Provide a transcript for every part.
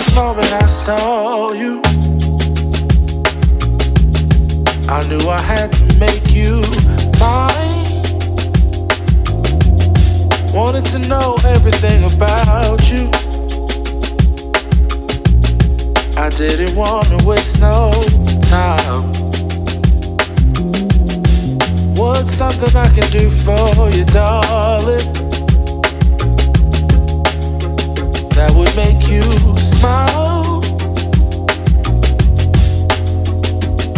first moment I saw you, I knew I had to make you mine. Wanted to know everything about you. I didn't want to waste no time. What's something I can do for you, darling, that would make you smile?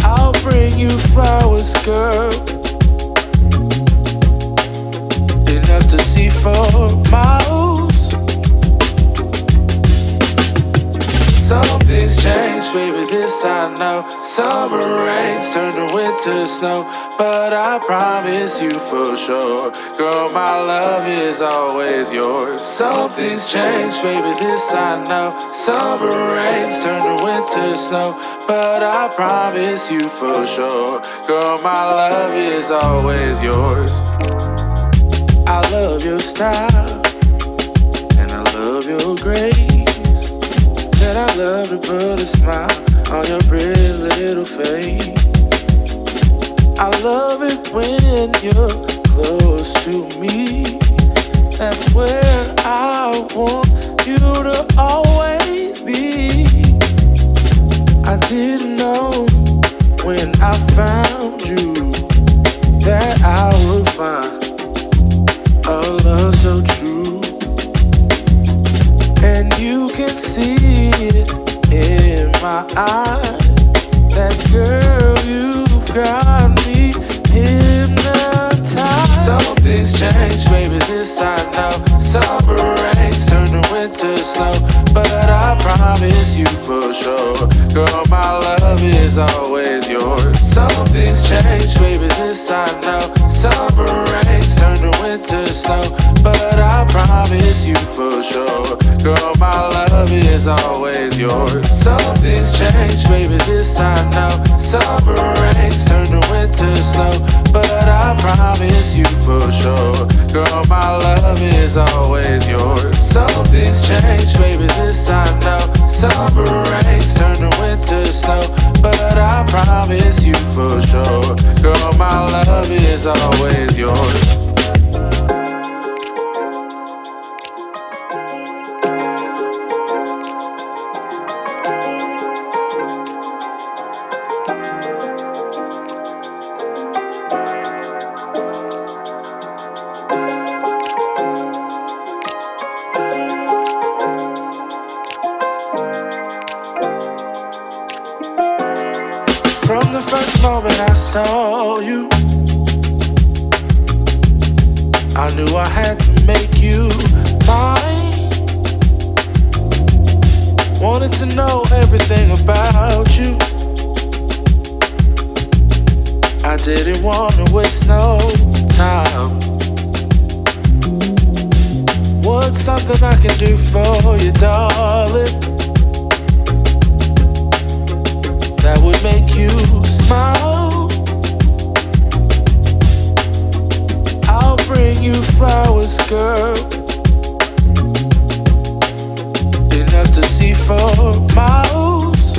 I'll bring you flowers, girl, enough to see for miles. Something's changed, baby, this I know. Summer rains turn to winter snow, but I promise you for sure, girl, my love is always yours. Something's changed, baby, this I know. Summer rains turn to winter snow, but I promise you for sure, girl, my love is always yours. I love your style, and I love your grace. Said I love to put a smile on your pretty little face. I love it when you're close to me. That's where I want you to always be. I didn't know when I found you that I would find a love so true. And you can see it in my eyes, that girl, you've got me hypnotized. Something's changed, baby, this I know. Summer rains turn to winter snow, but I promise you for sure, girl, my love is always yours. Something's changed, baby, this I know. Summer rains turn to winter snow, but I promise you for sure, girl, my love is always yours. Something's changed, baby, this I know. Summer rains turn to winter snow, but I promise you for sure, girl, my love is always yours. Something's changed, baby, this I know. Summer rains turn to winter snow, but I promise you for sure, girl, my love is always yours. From the first moment I saw you, I knew I had to make you mine. Wanted to know everything about you. I didn't want to waste no time. What's something I can do for you, darling, that would make you smile? I'll bring you flowers, girl, enough to see for miles.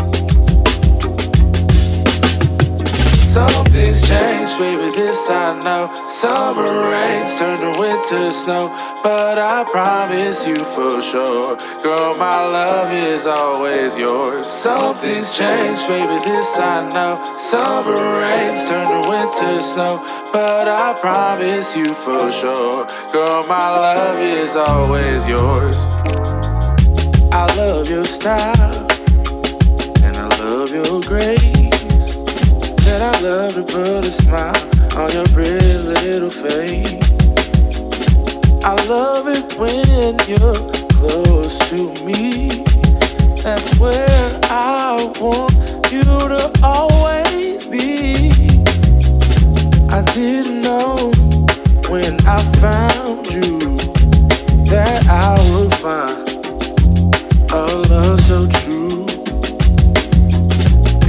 Something's changed, baby, this I know. Summer rains turn to winter snow, but I promise you for sure, girl, my love is always yours. Something's changed, baby, this I know. Summer rains turn to winter snow, but I promise you for sure, girl, my love is always yours. I love your style, and I love your grace. Said I love to put a smile on your pretty little face. I love it when you're close to me. That's where I want you to always be. I didn't know when I found you that I would find a love so true.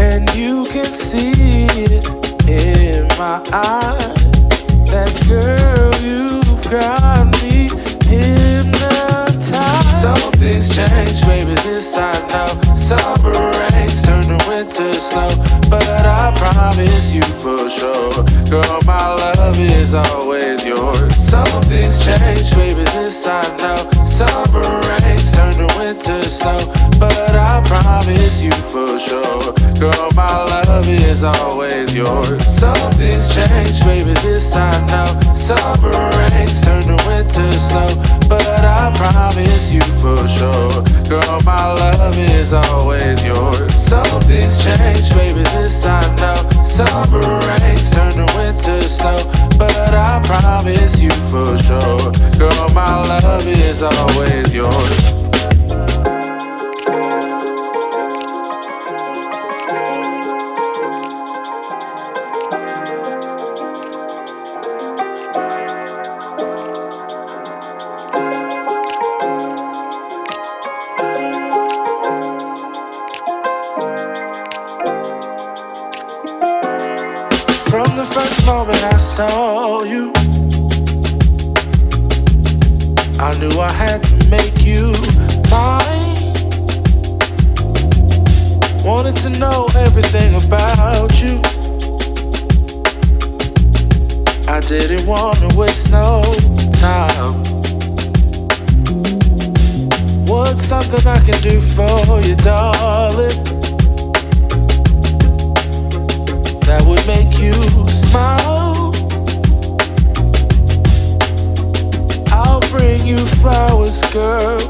And you can see it in my eyes, that girl, you've got me hypnotized. Something's changed, baby, this I know. promise you for sure. Girl, my love is always yours. Something's changed, baby, this I know. Summer rains turn to winter snow, but I promise you for sure. Girl, my love is always yours. Something's changed, baby, this I know. Summer rains turn to winter snow, but I promise you for sure. Girl, my love is always yours. Something's changed, baby, this I know. Summer rains turn to winter snow, but I promise you for sure. Girl, my love is always yours. From the first moment I saw you, I knew I had to make you mine. Wanted to know everything about you. I didn't want to waste no time. What's something I can do for you, darling, that would make you smile? I'll bring you flowers, girl,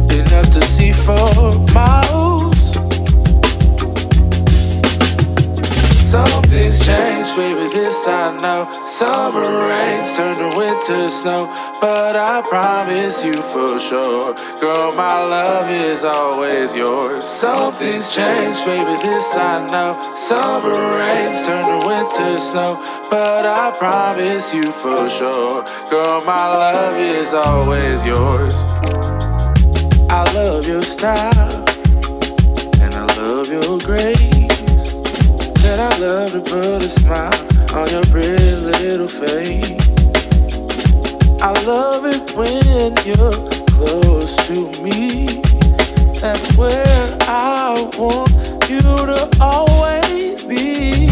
enough to see for miles. Something's changed, baby, this I know. Summer rains turn to winter snow, but I promise you for sure. Girl, my love is always yours. Something's changed, baby, this I know. Summer rains turn to winter snow, but I promise you for sure. Girl, my love is always yours. I love your style, and I love your grace. Said I love to put a smile on your pretty little face. I love it when you're close to me. That's where I want you to always be.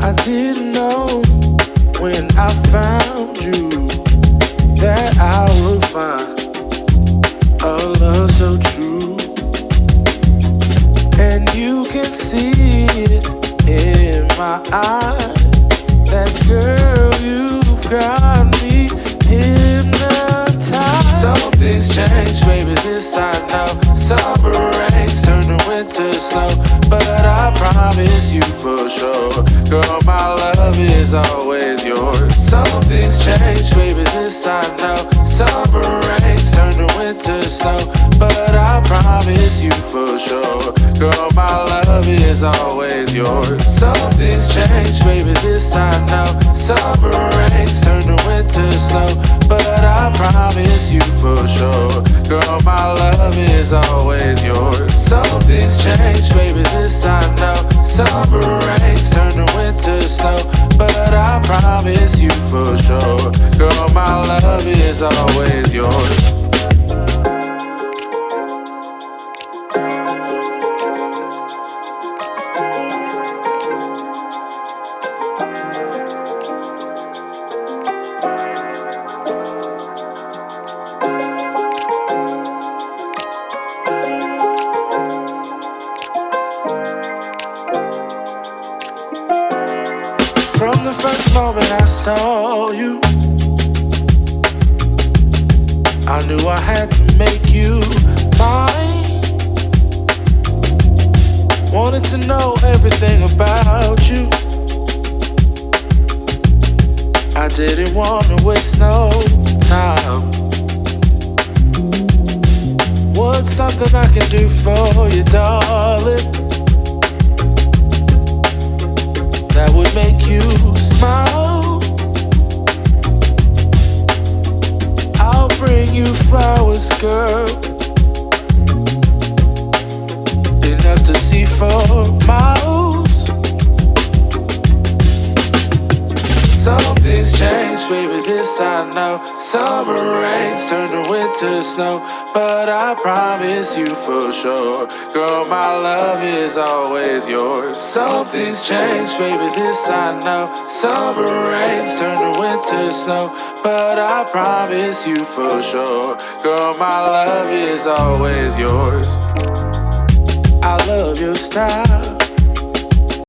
I didn't know when I found you that I would find a love so true. And you can see it in my eyes. That girl, you've got me hypnotized. Something's changed, baby, this I know. Summer rains turn to winter snow, but I promise you for sure. Girl, my love is always yours. Something's changed, baby, this I know. Summer rains turn to winter snow, but I promise you for sure. Girl, my love is always yours. Something's changed, baby, this I know. Summer rains turn to winter snow, but I promise you for sure. Girl, my love is always yours. Something's changed, baby, this I know. Summer rains turn to winter snow, but I promise you for sure. Girl, my love is always yours. From the first moment I saw you, I knew I had to make you mine. Wanted to know everything about you. I didn't want to waste no time. What's something I can do for you, darling, that would make you smile? I'll bring you flowers, girl, enough to see for miles. Something's changed, baby, this this I know. Summer rains turn to winter snow, but I promise you for sure, girl, my love is always yours. Something's changed, baby, this I know. Summer rains turn to winter snow, but I promise you for sure, girl, my love is always yours. I love your style,